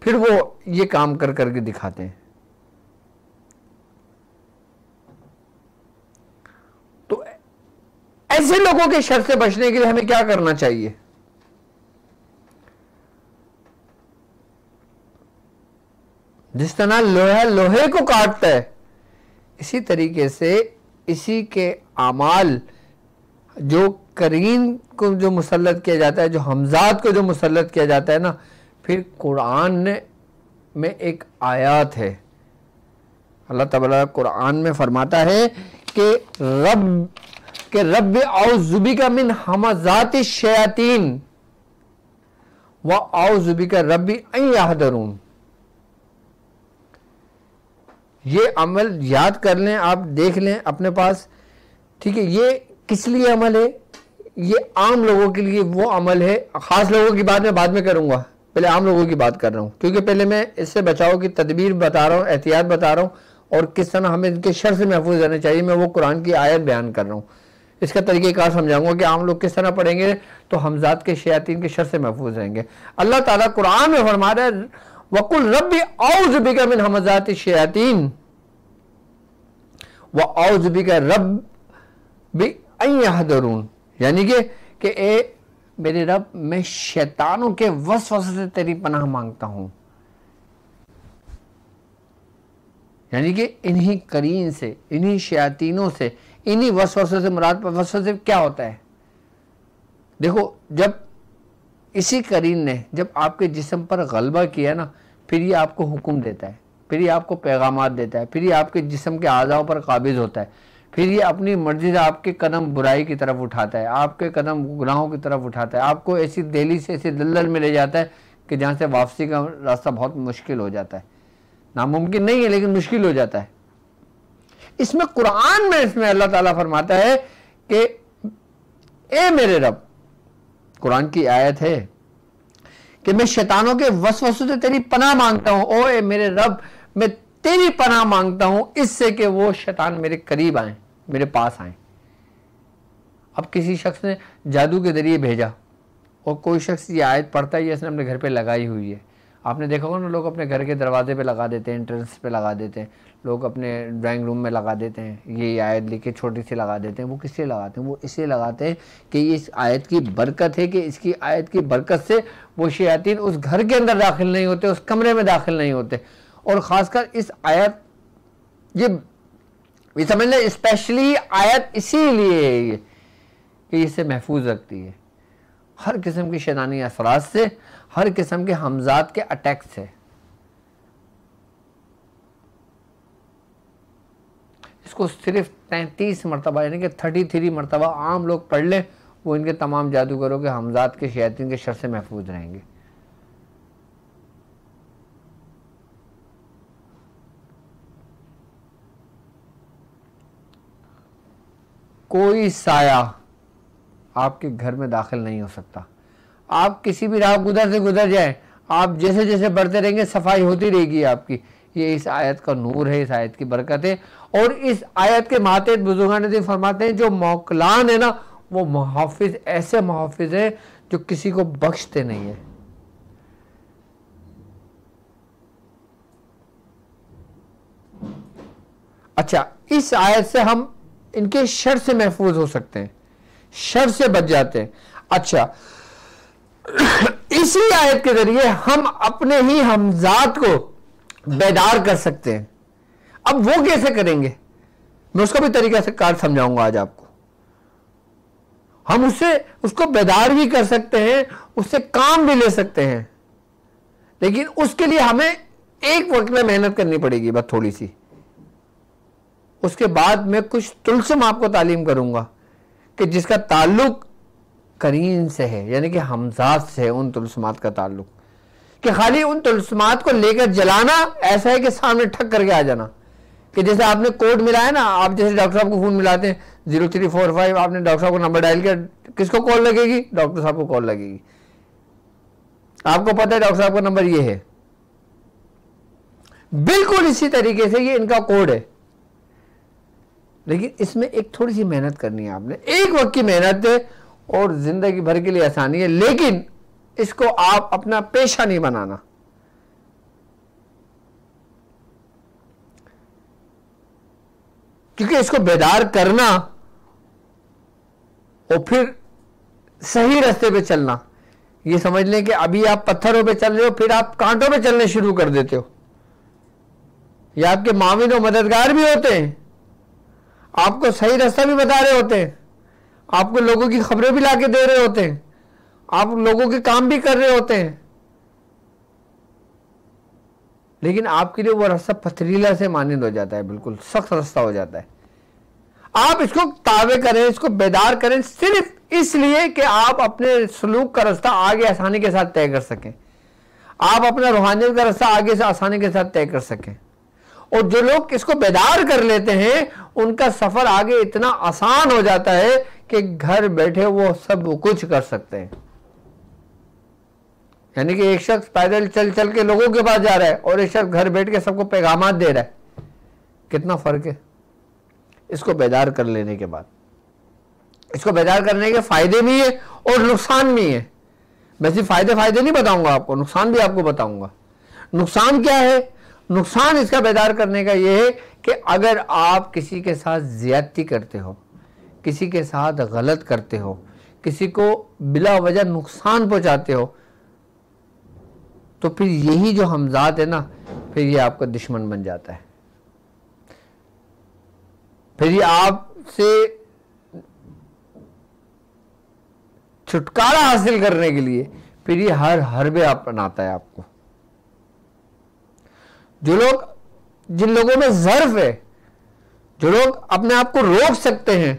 फिर वो ये काम कर करके दिखाते हैं। तो ऐसे लोगों के शर से बचने के लिए हमें क्या करना चाहिए? जिस तरह लोहा लोहे को काटता है, इसी तरीके से इसी के आमाल जो करीन को जो मुसल्लत किया जाता है, जो हमजात को जो मुसल्लत किया जाता है ना, फिर कुरान में एक आयत है, अल्लाह ताला कुरान में फरमाता है कि रब औज़ु बिका मिन हमज़ाति शयातीन व औज़ु बिका रब्बी अन यहदरून। ये अमल याद कर लें, आप देख लें अपने पास, ठीक है। ये किस लिए अमल है? ये आम लोगों के लिए वो अमल है। खास लोगों की बात मैं बाद में करूंगा, पहले आम लोगों की बात कर रहा हूं, क्योंकि पहले मैं इससे बचाव की तदबीर बता रहा हूं, एहतियात बता रहा हूं, और किस तरह हमें इनके शर से महफूज रहना चाहिए। मैं वो कुरान की आयत बयान कर रहा हूं, इसका तरीक़ेकार समझाऊंगा कि आम लोग किस तरह पढ़ेंगे तो हमजात के शयातीन के शर से महफूज रहेंगे। अल्लाह ताला कुरान में फरमा रहा है वकुल रब्बी औज़ु बिका मिन हमज़ाति शयातीन व औज़ु बिका रब्बी अन यहदरून, यानी कि ए मेरे रब, मैं शैतानों के वसवसे से तेरी पनाह मांगता हूं। यानी कि इन्हीं करीन से, इन्हीं शयातीनों से, इन्हीं वसवसे से मुराद, वसवसे क्या होता है? देखो, जब इसी करीन ने जब आपके जिस्म पर गलबा किया ना, फिर ये आपको हुक्म देता है, फिर ये आपको पैगामात देता है, फिर ये आपके जिस्म के आज़ाओं पर काबिज होता है, फिर ये अपनी मर्जी से आपके कदम बुराई की तरफ उठाता है, आपके कदम गुनाहों की तरफ उठाता है, आपको ऐसी दहलीज से, ऐसी दलदल में ले जाता है कि जहाँ से वापसी का रास्ता बहुत मुश्किल हो जाता है। नामुमकिन नहीं है, लेकिन मुश्किल हो जाता है। इसमें कुरान में इसमें अल्लाह ताला फरमाता है कि ए मेरे रब, कुरान की आयत है कि मैं शैतानों के वसवसों से तेरी पनाह मांगता हूं। ओ ए मेरे रब, मैं तेरी पनाह मांगता हूं इससे कि वो शैतान मेरे करीब आए, मेरे पास आए। अब किसी शख्स ने जादू के जरिए भेजा और कोई शख्स ये आयत पढ़ता है, इसने अपने घर पे लगाई हुई है। आपने देखा होगा ना, लोग अपने घर के दरवाजे पे लगा देते हैं, एंट्रेंस पे लगा देते हैं, लोग अपने ड्राइंग रूम में लगा देते हैं, ये आयत लिख के छोटी सी लगा देते हैं। वो किस लिए लगाते हैं? वो इसलिए लगाते हैं कि ये इस आयत की बरकत है, कि इसकी आयत की बरकत से वो शयातीन उस घर के अंदर दाखिल नहीं होते, उस कमरे में दाखिल नहीं होते। और ख़ासकर इस आयत, ये समझ लें, स्पेशली आयत इसीलिए है ये कि इसे महफूज रखती है हर किस्म की शैतानी असरात से, हर किस्म के हमजात के अटैक से। इसको सिर्फ 33 मरतबा, यानी कि 33 मरतबा आम लोग पढ़ लें, वो इनके तमाम जादूगरों के हमजात के शैतान के शर से महफूज रहेंगे। कोई साया आपके घर में दाखिल नहीं हो सकता। आप किसी भी राह गुजर से गुजर जाए, आप जैसे जैसे बढ़ते रहेंगे सफाई होती रहेगी आपकी। ये इस आयत का नूर है, इस आयत की बरकत है। और इस आयत के मातेहत बुजुर्गान दीन फरमाते हैं जो मौकलान है ना, वो मुहाफिज ऐसे मुहाफिज है जो किसी को बख्शते नहीं है। अच्छा, इस आयत से हम इनके शर से महफूज हो सकते हैं, शर से बच जाते हैं। अच्छा, इसी आयत के जरिए हम अपने ही हमजात को बेदार कर सकते हैं। अब वो कैसे करेंगे, मैं उसका भी तरीका से कार समझाऊंगा आज आपको। हम उसको बेदार भी कर सकते हैं, उससे काम भी ले सकते हैं, लेकिन उसके लिए हमें एक वक्त में मेहनत करनी पड़ेगी, बस थोड़ी सी। उसके बाद मैं कुछ तुलसम आपको तालीम करूंगा कि जिसका ताल्लुक करीन से है, यानी कि हमजात से है, उन तुलसमात का ताल्लुक। कि खाली उन तुलसमात को लेकर जलाना ऐसा है कि सामने ठक करके आ जाना, कि जैसे आपने कोड मिला है ना, आप जैसे डॉक्टर साहब को फोन मिलाते हैं 0345, आपने डॉक्टर साहब को नंबर डायल किया, किसको कॉल लगेगी? डॉक्टर साहब को कॉल लगेगी। आपको पता है डॉक्टर साहब का नंबर ये है। बिल्कुल इसी तरीके से ये इनका कोड है, लेकिन इसमें एक थोड़ी सी मेहनत करनी है आपने, एक वक्त की मेहनत है और जिंदगी भर के लिए आसानी है। लेकिन इसको आप अपना पेशा नहीं बनाना, क्योंकि इसको बेदार करना और फिर सही रास्ते पे चलना, ये समझ लें कि अभी आप पत्थरों पे चल रहे हो, फिर आप कांटों पे चलने शुरू कर देते हो। ये आपके माविन और मददगार भी होते हैं, आपको सही रास्ता भी बता रहे होते हैं, आपको लोगों की खबरें भी लाके दे रहे होते हैं, आप लोगों के काम भी कर रहे होते हैं, लेकिन आपके लिए वो रास्ता पथरीला से मानिंद हो जाता है, बिल्कुल सख्त रास्ता हो जाता है। आप इसको ताबे करें, इसको बेदार करें सिर्फ इसलिए कि आप अपने सलूक का रास्ता आगे आसानी के साथ तय कर सकें, आप अपना रूहानियत का रास्ता आगे से आसानी के साथ तय कर सकें। और जो लोग इसको बेदार कर लेते हैं उनका सफर आगे इतना आसान हो जाता है कि घर बैठे वो सब कुछ कर सकते हैं। यानी कि एक शख्स पैदल चल चल के लोगों के पास जा रहा है और एक शख्स घर बैठ के सबको पैगामात दे रहा है, कितना फर्क है इसको बेदार कर लेने के बाद। इसको बेदार करने के फायदे भी है और नुकसान भी है। मैं सिर्फ फायदे नहीं बताऊंगा आपको, नुकसान भी आपको बताऊंगा। नुकसान क्या है? नुकसान इसका बेदार करने का यह है कि अगर आप किसी के साथ ज्यादती करते हो, किसी के साथ गलत करते हो, किसी को बिला वजह नुकसान पहुंचाते हो, तो फिर यही जो हमजात है ना, फिर ये आपका दुश्मन बन जाता है। फिर ये आपसे छुटकारा हासिल करने के लिए फिर ये हर हरबे अपनाता है आपको। जो लोग, जिन लोगों में ज़र्फ है, जो लोग अपने आप को रोक सकते हैं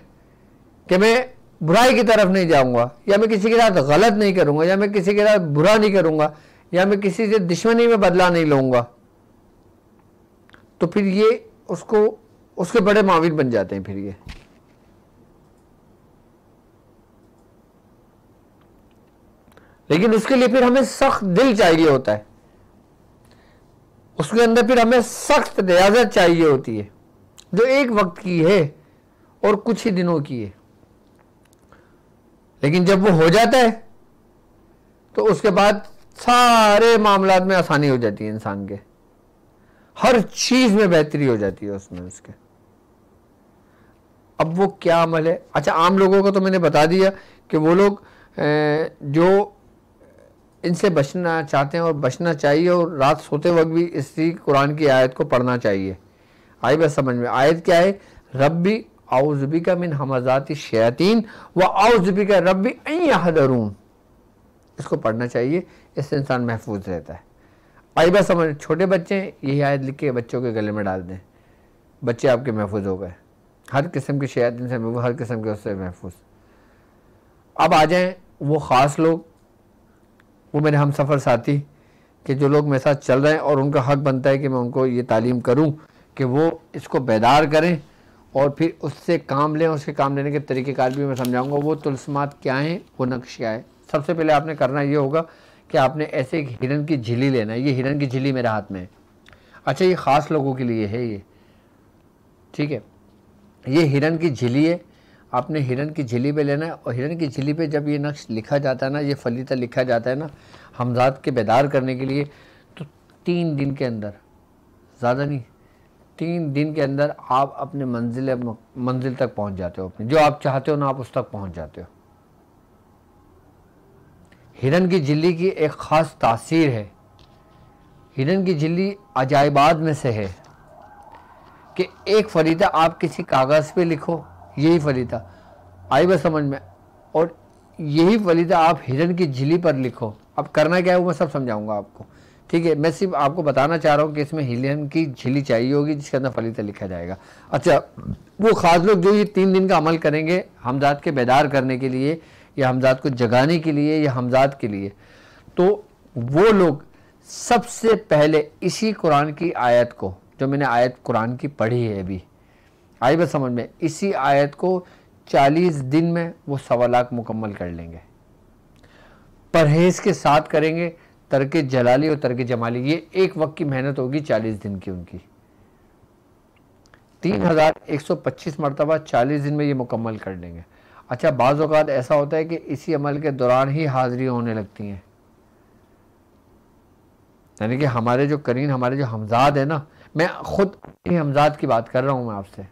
कि मैं बुराई की तरफ नहीं जाऊंगा, या मैं किसी के साथ गलत नहीं करूंगा, या मैं किसी के साथ बुरा नहीं करूंगा, या मैं किसी से दुश्मनी में बदला नहीं लूंगा, तो फिर ये उसके बड़े माविन बन जाते हैं। फिर ये लेकिन उसके लिए फिर हमें सख्त दिल चाहिए होता है, उसके अंदर फिर हमें सख्त रियाजत चाहिए होती है, जो एक वक्त की है और कुछ ही दिनों की है। लेकिन जब वो हो जाता है तो उसके बाद सारे मामलात में आसानी हो जाती है, इंसान के हर चीज में बेहतरी हो जाती है उसमें उसके। अब वो क्या अमल है? अच्छा, आम लोगों को तो मैंने बता दिया कि वो लोग जो इनसे बचना चाहते हैं और बचना चाहिए, और रात सोते वक्त भी इसी कुरान की आयत को पढ़ना चाहिए। आई बस समझ में? आयत क्या है? रब्बी औज़ुबिका मिन हमज़ाति शयातीन व औज़ुबिका रब्बी अन यहदरून। इसको पढ़ना चाहिए, इससे इंसान महफूज रहता है। आई बस समझ? छोटे बच्चे यही आयत लिख के बच्चों के गले में डाल दें, बच्चे आपके महफूज हो गए, हर किस्म की शयातीन से महफूज, हर किस्म के उससे महफूज। अब आ जाएं वो ख़ास लोग, वो मेरे हम सफ़र साथी, कि जो लोग मेरे साथ चल रहे हैं और उनका हक बनता है कि मैं उनको ये तालीम करूं कि वो इसको बेदार करें और फिर उससे काम लें। उसके काम लेने के तरीक़ेकार भी मैं समझाऊंगा। वो तुलस्मात क्या हैं, वो नक्श क्या है। सबसे पहले आपने करना ये होगा कि आपने ऐसे एक हिरन की झिल्ली लेना है। ये हिरन की झिल्ली मेरे हाथ में है। अच्छा, ये ख़ास लोगों के लिए है ये, ठीक है। ये हिरन की झिल्ली है, आपने हिरन की झिल्ली पे लेना है। और हिरन की झिल्ली पे जब ये नक्श लिखा जाता है ना, ये फलीता लिखा जाता है ना हमजात के बेदार करने के लिए, तो 3 दिन के अंदर, ज़्यादा नहीं, 3 दिन के अंदर आप अपने मंजिल तक पहुंच जाते हो। अपनी जो आप चाहते हो ना, आप उस तक पहुंच जाते हो। हिरन की झिल्ली की एक ख़ास तासीर है। हिरन की झिल्ली अजायबात में से है कि एक फरीदा आप किसी कागज़ पे लिखो, यही फलीदा, आई बस समझ में, और यही फलीदा आप हिरन की झिल्ली पर लिखो। अब करना क्या है वो मैं सब समझाऊंगा आपको, ठीक है। मैं सिर्फ आपको बताना चाह रहा हूँ कि इसमें हिरन की झिल्ली चाहिए होगी जिसके अंदर फलीदा लिखा जाएगा। अच्छा, वो ख़ास लोग जो ये 3 दिन का अमल करेंगे हमजात के बेदार करने के लिए, या हमजात को जगाने के लिए, या हमजात के लिए, तो वो लोग सबसे पहले इसी कुरान की आयत को, जो मैंने आयत कुरान की पढ़ी है अभी, आई बस समझ में, इसी आयत को 40 दिन में वो 1.25 लाख मुकम्मल कर लेंगे। परहेज़ के साथ करेंगे, तर्क जलाली और तर्क जमाली, ये एक वक्त की मेहनत होगी 40 दिन की उनकी। 3125 मरतबा 40 दिन में ये मुकम्मल कर लेंगे। अच्छा, बाज़ औक़ात ऐसा होता है कि इसी अमल के दौरान ही हाज़िरी होने लगती हैं, यानी कि हमारे जो करीन, हमारे जो हमजाद है ना, मैं खुद हमजाद की बात कर रहा हूँ मैं आपसे,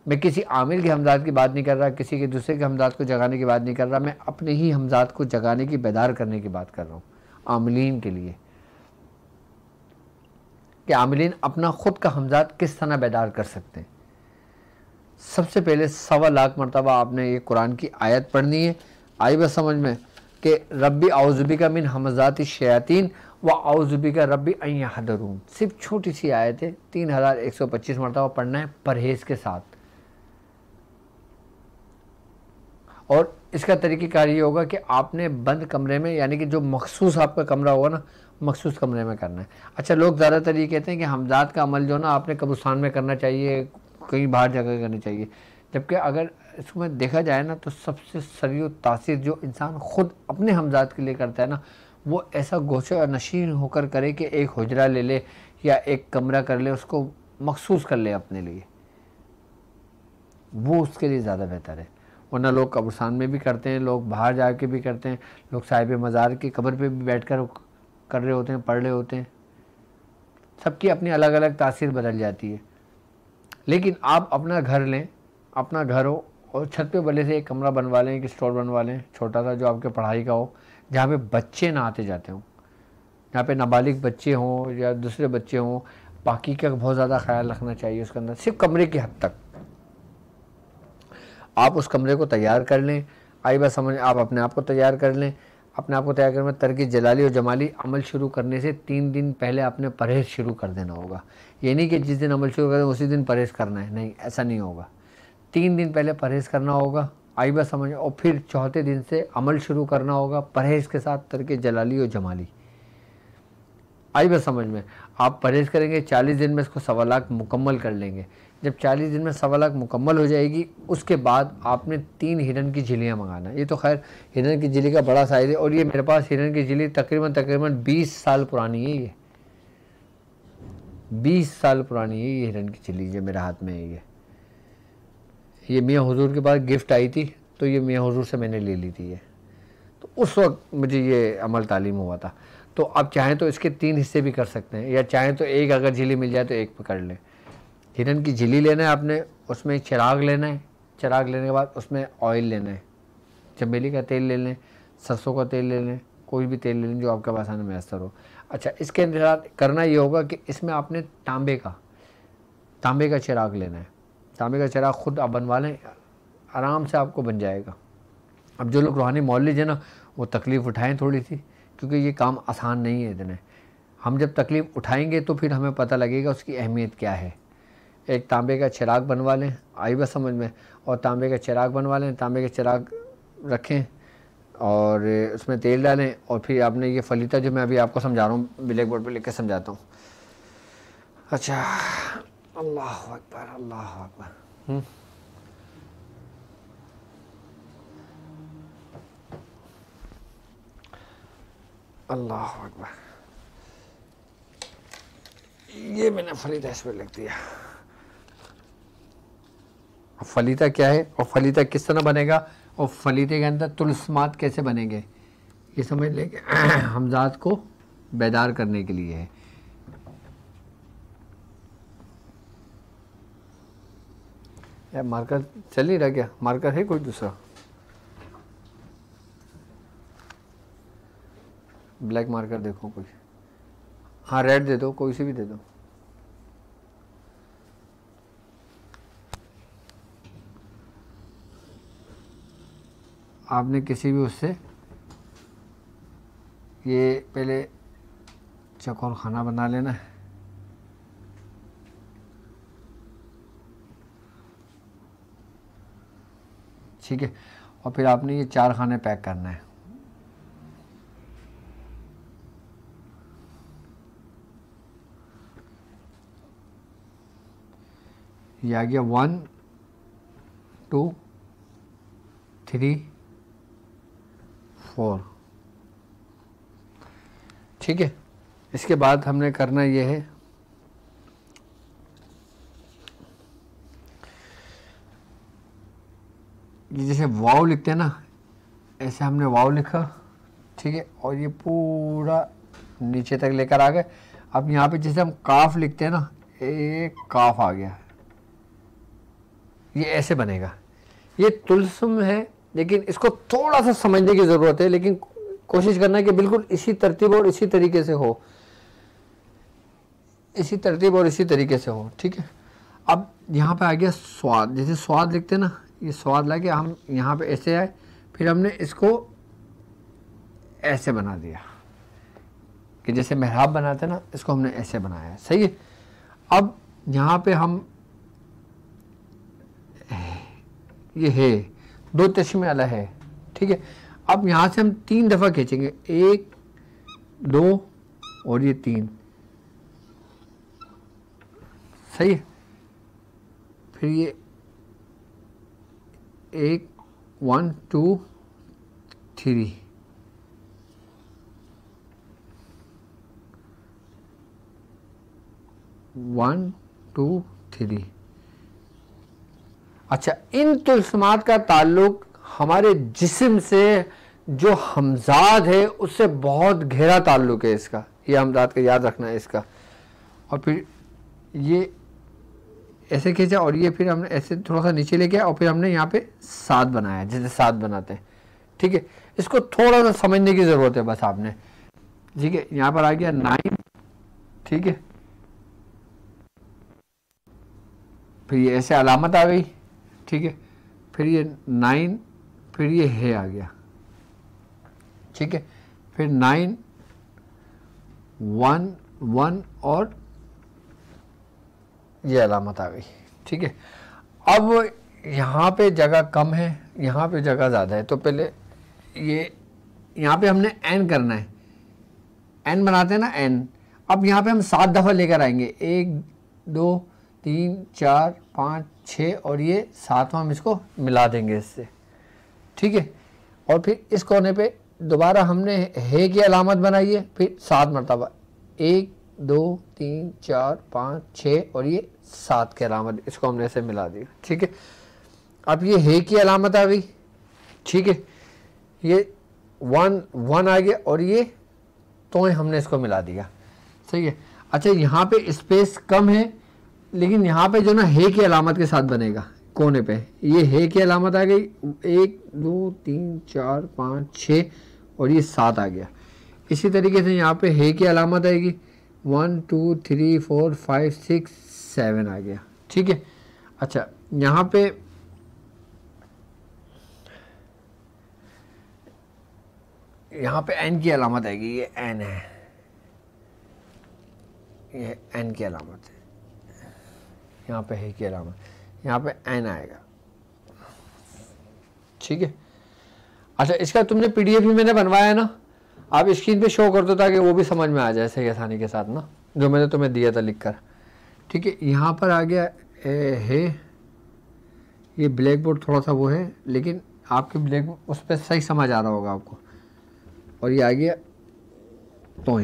मैं किसी आमिल की हमजाद की बात नहीं कर रहा, किसी के दूसरे के हमजाद को जगाने की बात नहीं कर रहा, मैं अपने ही हमजाद को जगाने की, बेदार करने की बात कर रहा हूँ आमिलीन के लिए, कि आमिलीन अपना खुद का हमजाद किस तरह बेदार कर सकते हैं। सबसे पहले 1.25 लाख मरतबा आपने ये कुरान की आयत पढ़नी है। आई बस समझ में कि रब्बी औज़ुबिका मिन हमज़ाति शयातीन व औज़ुबिका रब्बी अन यहदरून। सिर्फ छोटी सी आयत है, 3125 मरतबा पढ़ना है परहेज़ के साथ। और इसका तरीक़ेकार ये होगा कि आपने बंद कमरे में, यानी कि जो मखसूस आपका कमरा होगा ना, मखसूस कमरे में करना है। अच्छा, लोग ज़्यादातर ये कहते हैं कि हमजाद का अमल जो ना आपने कब्रिस्तान में करना चाहिए, कहीं बाहर जगह करनी चाहिए, जबकि अगर इसमें देखा जाए ना तो सबसे सरीउ तासीर जो इंसान ख़ुद अपने हमजाद के लिए करता है ना, वो ऐसा गोशा नशीन होकर करे कि एक हुजरा ले ले या एक कमरा कर ले, उसको मखसूस कर ले अपने लिए, वो उसके लिए ज़्यादा बेहतर है। वरना लोग कब्रिस्तान में भी करते हैं, लोग बाहर जा के भी करते हैं, लोग साहिब मज़ार की कब्र पे भी बैठ कर रहे होते हैं, पढ़ रहे होते हैं। सबकी अपनी अलग अलग तासीर बदल जाती है। लेकिन आप अपना घर लें, अपना घर हो और छत पे बल्ले से एक कमरा बनवा लें, एक स्टोर बनवा लें छोटा सा, जो आपके पढ़ाई का हो, जहाँ पे बच्चे ना आते जाते हों, जहाँ पे नाबालिग बच्चे हों या दूसरे बच्चे हों। बाकी का बहुत ज़्यादा ख्याल रखना चाहिए उसके अंदर, सिर्फ कमरे की हद तक आप उस कमरे को तैयार कर लें। आई बात समझ, आप अपने आप को तैयार कर लें। अपने आप को तैयार करने में तर्क जलाली और जमाली अमल शुरू करने से 3 दिन पहले आपने परहेज़ शुरू कर देना होगा। ये नहीं कि जिस दिन अमल शुरू करें उसी दिन परहेज़ करना है, नहीं, ऐसा नहीं होगा। 3 दिन पहले परहेज़ करना होगा, आई बात समझ, और फिर चौथे दिन से अमल शुरू करना होगा परहेज़ के साथ, तर्क जलाली और जमाली। आई बात समझ में। आप परहेज़ करेंगे, 40 दिन में इसको 1.25 लाख मुकम्मल कर लेंगे। जब 40 दिन में 1.25 लाख मुकम्मल हो जाएगी, उसके बाद आपने 3 हिरन की झिल्लियाँ मंगाना। ये तो खैर हिरन की झिल्ली का बड़ा साइज़ है, और ये मेरे पास हिरन की झिल्ली तकरीबन 20 साल पुरानी है। ये 20 साल पुरानी है ये हिरन की झिल्ली जो मेरे हाथ में है। ये मियाँ हुजूर के पास गिफ्ट आई थी, तो ये मियाँ हुजूर से मैंने ले ली थी ये, तो उस वक्त मुझे ये अमल तालीम हुआ था। तो आप चाहें तो इसके 3 हिस्से भी कर सकते हैं, या चाहें तो एक अगर झिल्ली मिल जाए तो एक पकड़ लें। हिरन की झिल्ली लेना है आपने, उसमें एक चिराग लेना है, चिराग लेने के बाद उसमें ऑयल लेना है, चमेली का तेल ले लें, सरसों का तेल ले लें, कोई भी तेल ले लें जो आपके पास आने में असर हो। अच्छा, इसके अंदर करना ये होगा कि इसमें आपने तांबे का चिराग लेना है। तांबे का चिराग खुद आप बनवा लें, आराम से आपको बन जाएगा। अब जो लोग रूहानी मौलिद है ना, वो तकलीफ़ उठाएं थोड़ी सी, क्योंकि ये काम आसान नहीं है इतने। हम जब तकलीफ़ उठाएंगे तो फिर हमें पता लगेगा उसकी अहमियत क्या है। एक तांबे का चिराग बनवा लें, आई बस समझ में, और तांबे का चिराग बनवा लें, तांबे का चिराग रखें और उसमें तेल डालें, और फिर आपने ये फलीता जो मैं अभी आपको समझा रहा हूँ, ब्लैक बोर्ड पर लिख के समझाता हूँ। अच्छा, अल्लाह अकबर, अल्लाह अकबर। अल्लाह अकबर। ये मैंने फलीता इस पर लिख दिया। फलीता क्या है और फलीता किस तरह बनेगा, और फलीते के अंदर तुलस्मात कैसे बनेंगे, ये समझ लेंगे। हमजाद को बेदार करने के लिए है। यार मार्कर चल नहीं रहा क्या? मार्कर है कोई दूसरा? ब्लैक मार्कर देखो कोई। हाँ, रेड दे दो, कोई सी भी दे दो। आपने किसी भी उससे ये पहले चौकोर खाना बना लेना है। ठीक है, और फिर आपने ये 4 खाने पैक करना है। ये आ गया 1 2 3 4। ठीक है, इसके बाद हमने करना ये है, ये जैसे वाव लिखते हैं ना, ऐसे हमने वाव लिखा। ठीक है, और ये पूरा नीचे तक लेकर आ गए। अब यहाँ पे जैसे हम काफ लिखते हैं ना, एक काफ आ गया, ये ऐसे बनेगा। ये तुलसम है, लेकिन इसको थोड़ा सा समझने की ज़रूरत है, लेकिन कोशिश करना है कि बिल्कुल इसी तरतीब और इसी तरीके से हो, इसी तरतीब और इसी तरीके से हो। ठीक है, अब यहाँ पे आ गया स्वाद, जैसे स्वाद लिखते हैं ना, ये स्वाद ला के हम यहाँ पे ऐसे आए, फिर हमने इसको ऐसे बना दिया कि जैसे मेहराब बनाते हैं ना, इसको हमने ऐसे बनाया है। सही है। अब यहाँ पे हम ये है, दो तस्वीर अलग है। ठीक है, अब यहाँ से हम 3 दफ़ा खींचेंगे, 1 2 और ये 3। सही है। फिर ये 1 1 2 3, वन टू थ्री। अच्छा, इन तुलसमात का ताल्लुक हमारे जिस्म से, जो हमजाद है उससे बहुत गहरा ताल्लुक है इसका। ये हमजाद का याद रखना है इसका। और फिर ये ऐसे खींचा और ये फिर हमने ऐसे थोड़ा सा नीचे लेके आया और फिर हमने यहाँ पे सात बनाया, जैसे सात बनाते हैं। ठीक है, इसको थोड़ा सा समझने की ज़रूरत है बस आपने। ठीक है, यहाँ पर आ गया 9। ठीक है, फिर ये ऐसे अलामत आ गई। ठीक है, फिर ये 9, फिर ये है आ गया। ठीक है, फिर 9 1 1 और ये अलामत आ गई। ठीक है, अब यहाँ पे जगह कम है, यहाँ पे जगह ज़्यादा है, तो पहले ये यहाँ पे हमने एन करना है। एन बनाते हैं ना, एन। अब यहाँ पे हम 7 दफ़ा लेकर आएंगे, 1 2 3 4 5 6 और ये 7वां हम इसको मिला देंगे इससे। ठीक है, और फिर इस कोने पे दोबारा हमने है की अलामत बनाई है, फिर 7 मरतबा, 1 2 3 4 5 6 और ये 7 की अलामत, इसको हमने ऐसे मिला दिया। ठीक है, अब ये है की अलामत आ गई। ठीक है, ये 1 1 आ गया और ये तो हमने इसको मिला दिया। सही है। अच्छा, यहाँ पे स्पेस कम है, लेकिन यहाँ पे जो ना है की अलामत के साथ बनेगा कोने पे, ये है की अलामत आ गई, 1 2 3 4 5 6 और ये 7 आ गया। इसी तरीके से यहाँ पे है की अलामत आएगी, 1 2 3 4 5 6 7 आ गया। ठीक है। अच्छा, यहाँ पे एन की अलामत आएगी, ये एन है, ये एन की अलामत है, यहाँ पे है की अलामत, यहाँ पे एन आएगा। ठीक है। अच्छा, इसका तुमने पीडीएफ भी मैंने बनवाया है ना, आप स्क्रीन पे शो कर दो ताकि वो भी समझ में आ जाए सही आसानी के साथ ना, जो मैंने तुम्हें दिया था लिखकर। ठीक है, यहाँ पर आ गया है, ये ब्लैक बोर्ड थोड़ा सा वो है, लेकिन आपके ब्लैक बोर्ड उस पर सही समझ आ रहा होगा आपको। और ये आ गया तो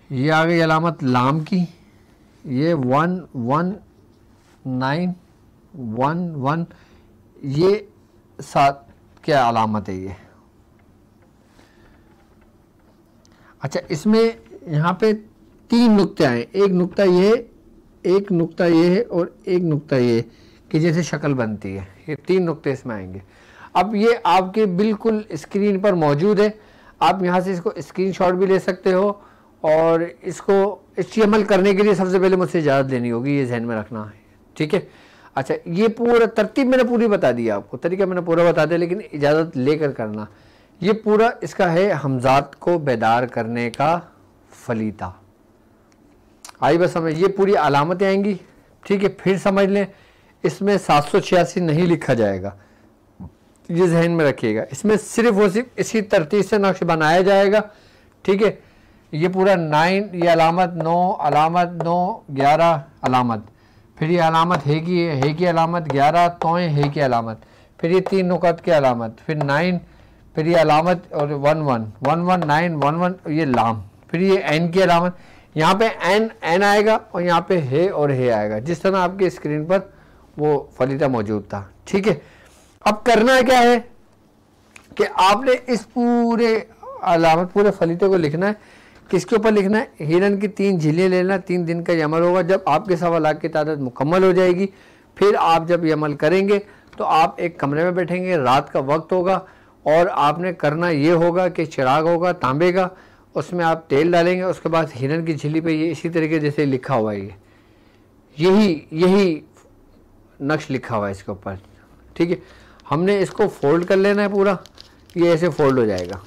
ये आ गई अलामत लाम की, ये 1 1 9 1 1, ये 7 क्या अलामत है ये। अच्छा, इसमें यहाँ पे 3 नुक्ते आए, एक नुक्ता ये, एक नुक्ता ये है और एक नुक्ता ये, कि जैसे शक्ल बनती है, ये 3 नुक्ते इसमें आएंगे। अब ये आपके बिल्कुल स्क्रीन पर मौजूद है, आप यहाँ से इसको स्क्रीनशॉट भी ले सकते हो, और इसको HTML करने के लिए सबसे पहले मुझसे इजाज़त लेनी होगी, ये ध्यान में रखना है। ठीक है। अच्छा, ये पूरा तरतीब मैंने पूरी बता दी आपको, तरीका मैंने पूरा बता दिया, लेकिन इजाज़त लेकर करना। ये पूरा इसका है हमजात को बेदार करने का फलीता। आई बस समझ, ये पूरी अलामतें आएंगी। ठीक है, फिर समझ लें, इसमें 786 नहीं लिखा जाएगा, ये जहन में रखिएगा। इसमें सिर्फ वो सिर्फ इसी तरतीब से नक्श बनाया जाएगा। ठीक है, ये पूरा 9, ये अलामत 9 अलामत 9 11 अलामत, फिर ये अलामत है की अलामत 11 तो है की अलामत, फिर ये 3 नुकत की अलामत, फिर 9, फिर ये अलामत और 1 1 1 1 9 1 1, ये लाम, फिर ये एन की अलामत। यहाँ पे एन आएगा और यहाँ पे है और है आएगा, जिस तरह आपकी स्क्रीन पर वो फलीता मौजूद था। ठीक है। अब करना क्या है कि आपने इस पूरे अलामत, पूरे फलीते को लिखना है। किसके ऊपर लिखना है? हिरन की 3 झीलें लेना। 3 दिन का ये अमल होगा। जब आपके 1.25 लाख की तादाद मुकम्मल हो जाएगी, फिर आप जब ये अमल करेंगे तो आप एक कमरे में बैठेंगे, रात का वक्त होगा और आपने करना ये होगा कि चिराग होगा तांबे का, उसमें आप तेल डालेंगे, उसके बाद हिरन की झिल्ली पे ये इसी तरीके जैसे लिखा हुआ है, यही नक्श लिखा हुआ है इसके ऊपर, ठीक है। हमने इसको फोल्ड कर लेना है पूरा, ये ऐसे फोल्ड हो जाएगा,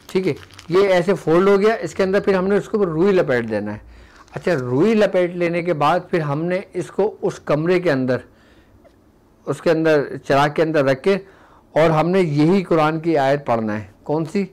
ठीक है। ये ऐसे फोल्ड हो गया, इसके अंदर फिर हमने उसके ऊपर रुई लपेट देना है। अच्छा, रुई लपेट लेने के बाद फिर हमने इसको उस कमरे के अंदर, उसके अंदर चिराग के अंदर रख के, और हमने यही कुरान की आयत पढ़ना है। कौन सी?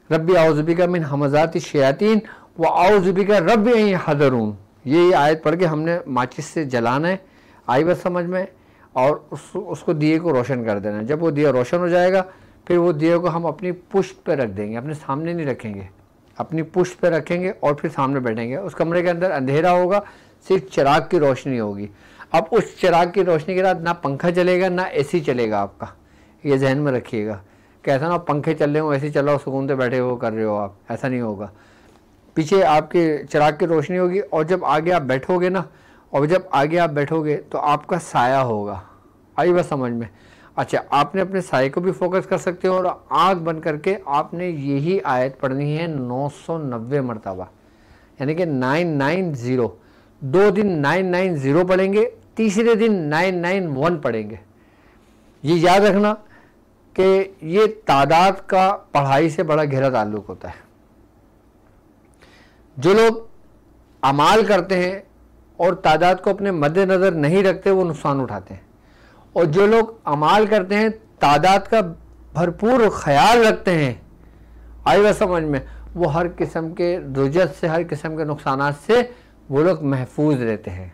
रब्बी आऊज़ु बिका मिन हमज़ाति शयातीन व आऊज़ु बिका रब्बी अन यहज़रून। ये आयत पढ़ के हमने माचिस से जलाना है। आई बात समझ में? और उसको दिए को रोशन कर देना है। जब वो दिया रोशन हो जाएगा, फिर वो दिए को हम अपनी पुश्त पे रख देंगे, अपने सामने नहीं रखेंगे, अपनी पुश्त पे रखेंगे और फिर सामने बैठेंगे। उस कमरे के अंदर अंधेरा होगा, सिर्फ चिराग की रोशनी होगी। अब उस चिराग की रोशनी के साथ ना पंखा चलेगा ना एसी चलेगा आपका, ये जहन में रखिएगा। कि ऐसा ना पंखे चल रहे हो, एसी चल रहा हो, सुकून से बैठे हो कर रहे हो आप, ऐसा नहीं होगा। पीछे आपके चिराग की रोशनी होगी और जब आगे आप बैठोगे ना, और जब आगे आप बैठोगे तो आपका साया होगा। आई बात समझ में? अच्छा, आपने अपने साये को भी फोकस कर सकते हो और आँख बंद करके आपने यही आयत पढ़नी है 990 मरतबा, यानी कि 990। 2 दिन 990 पढ़ेंगे, तीसरे दिन 991 पढ़ेंगे। ये याद रखना कि ये तादाद का पढ़ाई से बड़ा गहरा ताल्लुक होता है। जो लोग अमाल करते हैं और तादाद को अपने मद्देनज़र नहीं रखते, वो नुकसान उठाते हैं। और जो लोग अमाल करते हैं, तादाद का भरपूर ख्याल रखते हैं, आई बात समझ में, वो हर किस्म के रुजत से, हर किस्म के नुकसानात से वो लोग महफूज रहते हैं।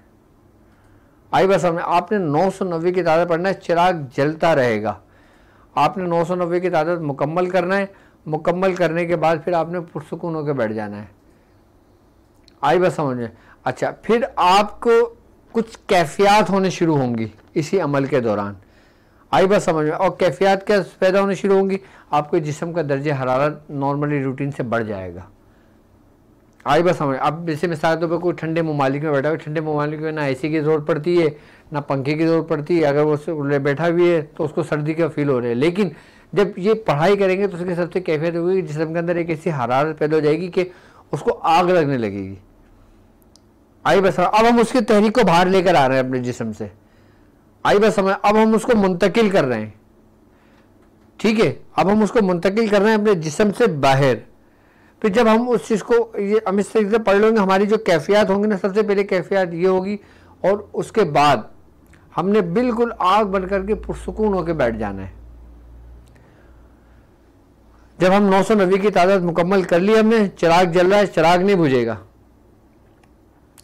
आई बात समझ में? आपने 990 की तादाद पढ़ना है, चिराग जलता रहेगा। आपने 990 की तादाद मुकम्मल करना है। मुकम्मल करने के बाद फिर आपने पुरसुकून होकर बैठ जाना है। आई बात समझ में? अच्छा, फिर आपको कुछ कैफियत होने शुरू होंगी इसी अमल के दौरान। आई बात समझ में? और कैफियत क्या पैदा होने शुरू होंगी? आपके जिस्म का दर्जे हरारत नॉर्मली रूटीन से बढ़ जाएगा। आई बात समझ में? अब जैसे मिसाल तौर पर कोई ठंडे ममालिक में बैठा हुआ, ठंडे ममालिक में ना एसी की ज़रूरत पड़ती है ना पंखे की ज़रूरत पड़ती है। अगर वो बैठा भी है तो उसको सर्दी का फील हो रहा है। लेकिन जब ये पढ़ाई करेंगे तो उसके सबसे कैफियत होगी, जिस्म के अंदर एक ऐसी हरारत पैदा हो जाएगी कि उसको आग लगने लगेगी। आई बस, अब हम उसकी तहरीक को बाहर लेकर आ रहे हैं अपने जिस्म से। आई बस समय, अब हम उसको मुंतकिल कर रहे हैं, ठीक है। अब हम उसको मुंतकिल कर रहे हैं अपने जिस्म से बाहर। फिर जब हम उस चीज़ को ये हम इस तरीके से पढ़ लेंगे, हमारी जो कैफियत होंगी ना, सबसे पहले कैफियत ये होगी, और उसके बाद हमने बिल्कुल आग बंद करके पुरसुकून होकर बैठ जाना है। जब हम 990 की तादाद मुकम्मल कर ली, हमने चिराग जल रहा है, चिराग नहीं बुझेगा,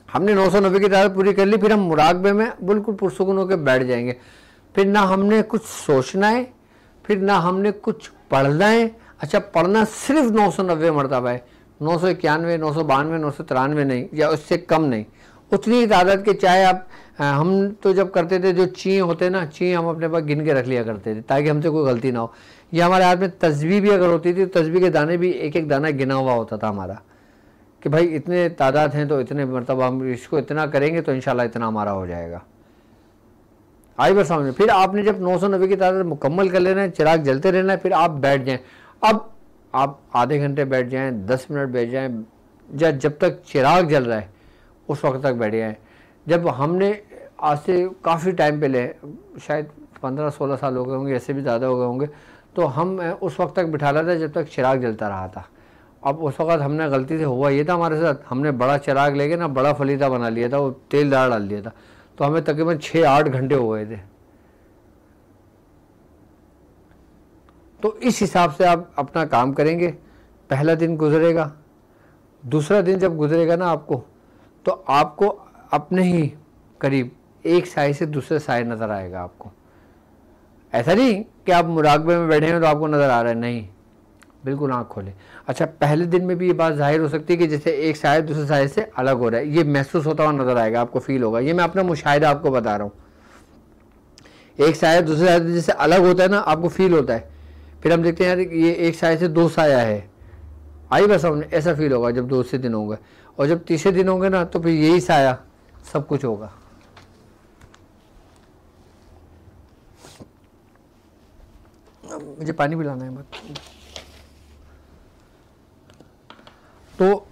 हमने 990 की तादाद पूरी कर ली, फिर हम मुराकबे में बिल्कुल पुरसुकून होकर बैठ जाएंगे। फिर ना हमने कुछ सोचना है, फिर ना हमने कुछ पढ़ना है। अच्छा, पढ़ना सिर्फ 990 मरतबा है, 991, 992, 993 नहीं, या उससे कम नहीं, उतनी तादाद के। चाहे आप, हम तो जब करते थे, जो ची होते ना, ची हम अपने पास गिन के रख लिया करते थे ताकि हमसे कोई गलती ना हो। या हमारे हाथ में तस्बीह भी अगर होती थी, तो तस्बीह के दाने भी एक एक दाना गिना हुआ होता था हमारा, कि भाई इतने तादाद हैं तो इतने मरतबा हम इसको इतना करेंगे तो इंशाल्लाह इतना हमारा हो जाएगा। आई बात समझ में? फिर आपने जब 990 की तादाद मुकम्मल कर लेना है, चिराग जलते रहना है, फिर आप बैठ जाएं। अब आप आधे घंटे बैठ जाएं, 10 मिनट बैठ जाएं, या जब तक चिराग जल रहा है उस वक्त तक बैठ जाएं। जब हमने आज से काफ़ी टाइम पहले, शायद 15-16 साल हो गए होंगे, ऐसे भी ज़्यादा हो गए होंगे, तो हम उस वक्त तक बिठा लेते जब तक चिराग जलता रहा था। अब उस वक्त हमने गलती से, हुआ ये था हमारे साथ, हमने बड़ा चिराग लेके ना बड़ा फलीदा बना लिया था, वो तेल डाल दिया था, तो हमें तकरीबन 6-8 घंटे हो गए थे। तो इस हिसाब से आप अपना काम करेंगे। पहला दिन गुजरेगा, दूसरा दिन जब गुजरेगा ना आपको, तो आपको अपने ही करीब एक साए से दूसरे साए नज़र आएगा आपको। ऐसा नहीं कि आप मुराकबे में बैठे हैं तो आपको नज़र आ रहा है, नहीं, बिल्कुल आँख खोले। अच्छा, पहले दिन में भी ये बात जाहिर हो सकती है कि जैसे एक साया दूसरे साए से अलग हो रहा है, ये महसूस होता हुआ नज़र आएगा, आपको फील होगा। ये मैं अपना मुशाहिदा आपको बता रहा हूँ। एक साया दूसरे साए से जैसे अलग होता है ना, आपको फील होता है। फिर हम देखते हैं यार ये एक साए से 2 साया है, आई बस हमने ऐसा फील होगा जब दूसरे दिन होंगे, और जब तीसरे दिन होंगे ना तो फिर यही साया सब कुछ होगा। मुझे पानी पिलाना है मत। तो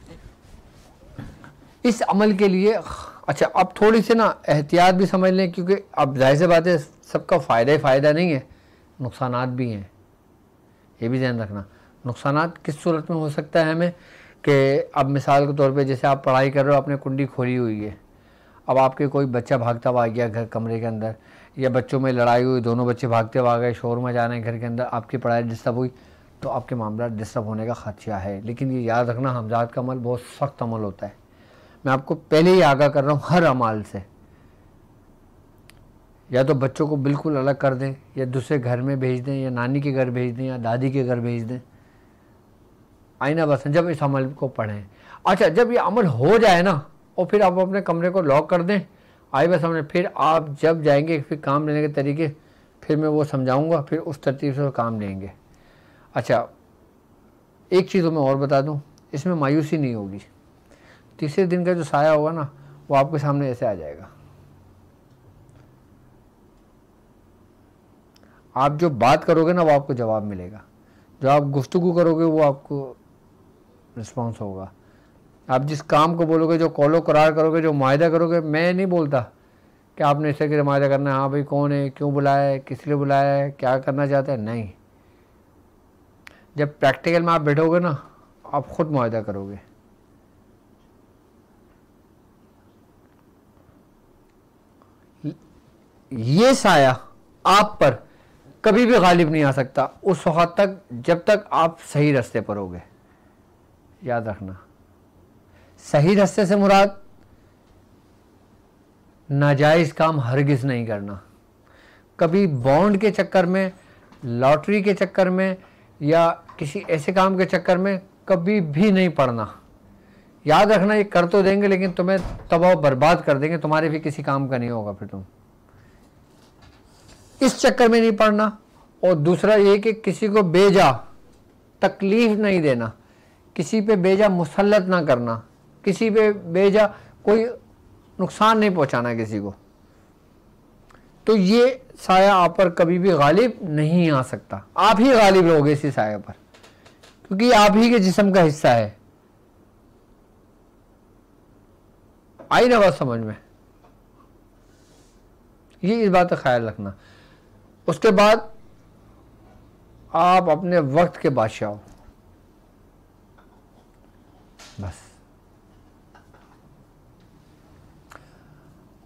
इस अमल के लिए अच्छा अब थोड़ी सी ना एहतियात भी समझ लें, क्योंकि अब जाहिर सी बात है सबका फ़ायदा ही फ़ायदा नहीं है, नुकसानात भी हैं, ये भी ध्यान रखना। नुकसानात किस सूरत में हो सकता है हमें कि अब मिसाल के तौर पे जैसे आप पढ़ाई कर रहे हो, आपने कुंडी खोली हुई है, अब आपके कोई बच्चा भागता हुआ आ गया घर कमरे के अंदर, या बच्चों में लड़ाई हुई, दोनों बच्चे भागते हुए आ गए, शोर मचाने घर के अंदर, आपकी पढ़ाई डिस्टर्ब हुई, तो आपके मामला डिस्टर्ब होने का खदशा है। लेकिन ये याद रखना हमजात का अमल बहुत सख्त अमल होता है। मैं आपको पहले ही आगाह कर रहा हूँ, हर अमाल से या तो बच्चों को बिल्कुल अलग कर दें, या दूसरे घर में भेज दें, या नानी के घर भेज दें, या दादी के घर भेज दें। आईना बस जब इस अमल को पढ़ें। अच्छा जब ये अमल हो जाए ना, और फिर आप अपने कमरे को लॉक कर दें, आई बस हमने, फिर आप जब जाएंगे फिर काम लेने के तरीके फिर मैं वो समझाऊंगा, फिर उस तरतीब से काम लेंगे। अच्छा एक चीज़ तो मैं और बता दूं, इसमें मायूसी नहीं होगी। तीसरे दिन का जो साया होगा ना वो आपके सामने ऐसे आ जाएगा। आप जो बात करोगे ना वो आपको जवाब मिलेगा, जो आप गुफ्तगू करोगे वो आपको रिस्पॉन्स होगा। आप जिस काम को बोलोगे, जो कौलो करार करोगे, जो मुआहदा करोगे, मैं नहीं बोलता कि आपने इस तरह मुआहदा करना है, हाँ भाई कौन है, क्यों बुलाया है, किस लिए बुलाया है, क्या करना चाहते हैं, नहीं। जब प्रैक्टिकल में आप बैठोगे ना आप खुद मुआहदा करोगे। ये साया आप पर कभी भी गालिब नहीं आ सकता उस वक्त तक जब तक आप सही रास्ते पर होगे। याद रखना, सही रास्ते से मुराद नाजायज काम हरगिज नहीं करना। कभी बॉन्ड के चक्कर में, लॉटरी के चक्कर में, या किसी ऐसे काम के चक्कर में कभी भी नहीं पड़ना। याद रखना ये कर तो देंगे लेकिन तुम्हें तबाह बर्बाद कर देंगे, तुम्हारे भी किसी काम का नहीं होगा। फिर तुम इस चक्कर में नहीं पड़ना। और दूसरा ये कि किसी को बेजा तकलीफ नहीं देना, किसी पे बेजा मुसल्लत ना करना, किसी पे बेजा कोई नुकसान नहीं पहुंचाना किसी को। तो ये साया आप पर कभी भी गालिब नहीं आ सकता। आप ही गालिब रहोगे इसी साया पर, क्योंकि आप ही के जिस्म का हिस्सा है। आई ना बात समझ में? ये इस बात का ख्याल रखना। उसके बाद आप अपने वक्त के बादशाह हो, बस।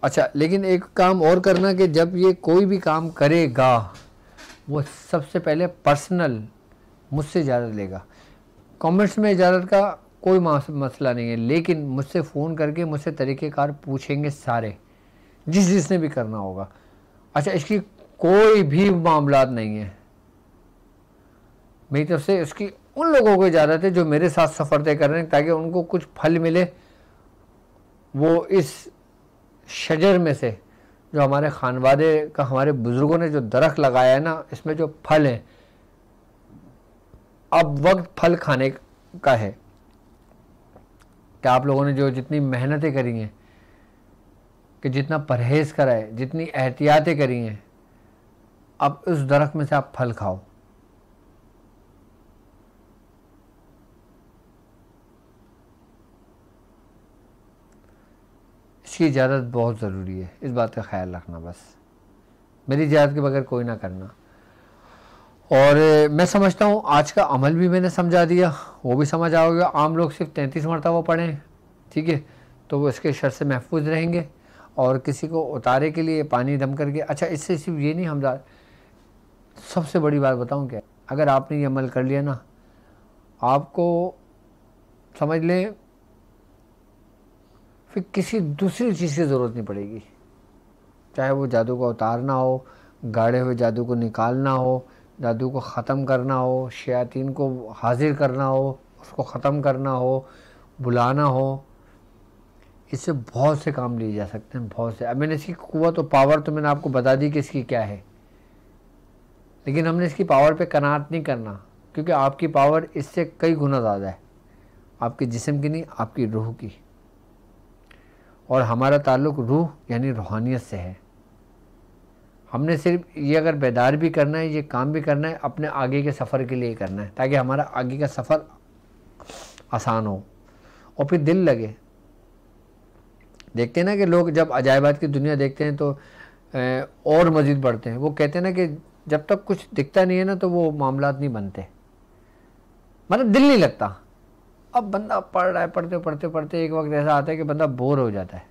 अच्छा लेकिन एक काम और करना कि जब ये कोई भी काम करेगा वो सबसे पहले पर्सनल मुझसे इजाज़त लेगा। कमेंट्स में इजाज़त का कोई मसला नहीं है, लेकिन मुझसे फ़ोन करके मुझसे तरीक़ेकार पूछेंगे सारे, जिसने भी करना होगा। अच्छा इसकी कोई भी मामलात नहीं है मेरी तरफ से। इसकी उन लोगों को इजाज़त है जो मेरे साथ सफ़र तय कर रहे हैं, ताकि उनको कुछ फल मिले। वो इस शजर में से जो हमारे खानवादे का, हमारे बुज़ुर्गों ने जो दरख्त लगाया है ना, इसमें जो फल है, अब वक्त फल खाने का है। कि आप लोगों ने जो जितनी मेहनतें करी हैं, कि जितना परहेज़ करा है, जितनी एहतियातें करी हैं, अब उस दरख्त में से आप फल खाओ। इसकी इजाज़त बहुत ज़रूरी है, इस बात का ख्याल रखना। बस मेरी इजाज़त के बगैर कोई ना करना। और मैं समझता हूँ आज का अमल भी मैंने समझा दिया, वो भी समझ आओगे। आम लोग सिर्फ 33 मरतबा पढ़ें, ठीक है, तो वो इसके शर से महफूज रहेंगे। और किसी को उतारे के लिए पानी दम करके, अच्छा इससे सिर्फ ये नहीं, हम सबसे बड़ी बात बताऊँ क्या, अगर आपने ये अमल कर लिया ना, आपको समझ लें फिर किसी दूसरी चीज़ की ज़रूरत नहीं पड़ेगी। चाहे वो जादू को उतारना हो, गाड़े हुए जादू को निकालना हो, जादू को ख़त्म करना हो, शयातीन को हाजिर करना हो, उसको ख़त्म करना हो, बुलाना हो, इससे बहुत से काम लिए जा सकते हैं, बहुत से। अब मैंने इसकी क़ुव्वत और पावर तो मैंने आपको बता दी कि इसकी क्या है, लेकिन हमने इसकी पावर पे कनात नहीं करना, क्योंकि आपकी पावर इससे कई गुना ज़्यादा है। आपके जिस्म की नहीं, आपकी रूह की। और हमारा ताल्लुक़ रूह यानी रूहानियत से है। हमने सिर्फ ये अगर बेदार भी करना है, ये काम भी करना है, अपने आगे के सफ़र के लिए करना है, ताकि हमारा आगे का सफ़र आसान हो और फिर दिल लगे। देखते हैं ना कि लोग जब अजायबात की दुनिया देखते हैं तो और मज़ीद बढ़ते हैं। वो कहते हैं ना कि जब तक कुछ दिखता नहीं है ना तो वो मामलात नहीं बनते, मतलब दिल नहीं लगता। अब बंदा पढ़ रहा है, पढ़ते पढ़ते पढ़ते एक वक्त ऐसा आता है कि बंदा बोर हो जाता है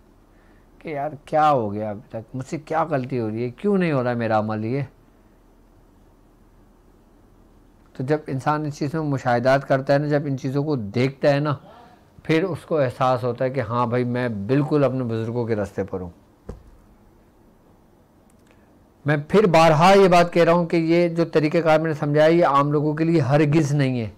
कि यार क्या हो गया, अभी तक मुझसे क्या गलती हो रही है, क्यों नहीं हो रहा है मेरा अमल ये। तो जब इंसान इन चीज़ों में मुशाहिदात करता है ना, जब इन चीज़ों को देखता है ना, फिर उसको एहसास होता है कि हाँ भाई मैं बिल्कुल अपने बुज़ुर्गों के रास्ते पर हूँ। मैं फिर बारहा ये बात कह रहा हूँ कि ये जो तरीक़ेकार मैंने समझाया ये आम लोगों के लिए हरगिज़ नहीं है।